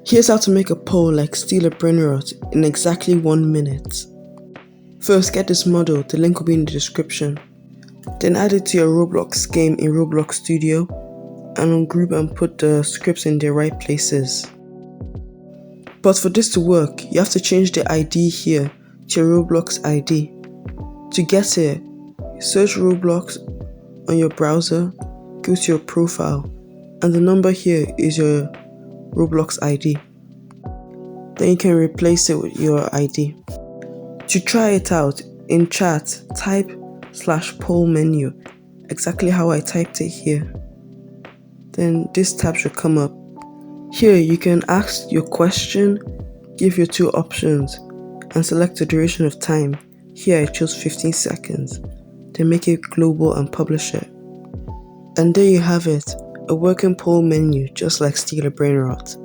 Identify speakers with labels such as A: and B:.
A: Here's how to make a poll like steal a brainrot in exactly 1 minute. First, get this model, the link will be in the description. Then add it to your Roblox game in ROBLOX Studio and ungroup and put the scripts in their right places. But for this to work, you have to change the ID here to your Roblox ID. To get it, search Roblox on your browser, go to your profile, and the number here is your Roblox ID. Then you can replace it with your ID. To try it out, in chat, type /poll menu, exactly how I typed it here. Then this tab should come up. Here you can ask your question, give your 2 options, and select the duration of time. Here I chose 15 seconds. Then make it global and publish it. And there you have it, a working poll menu just like Steal a Brainrot.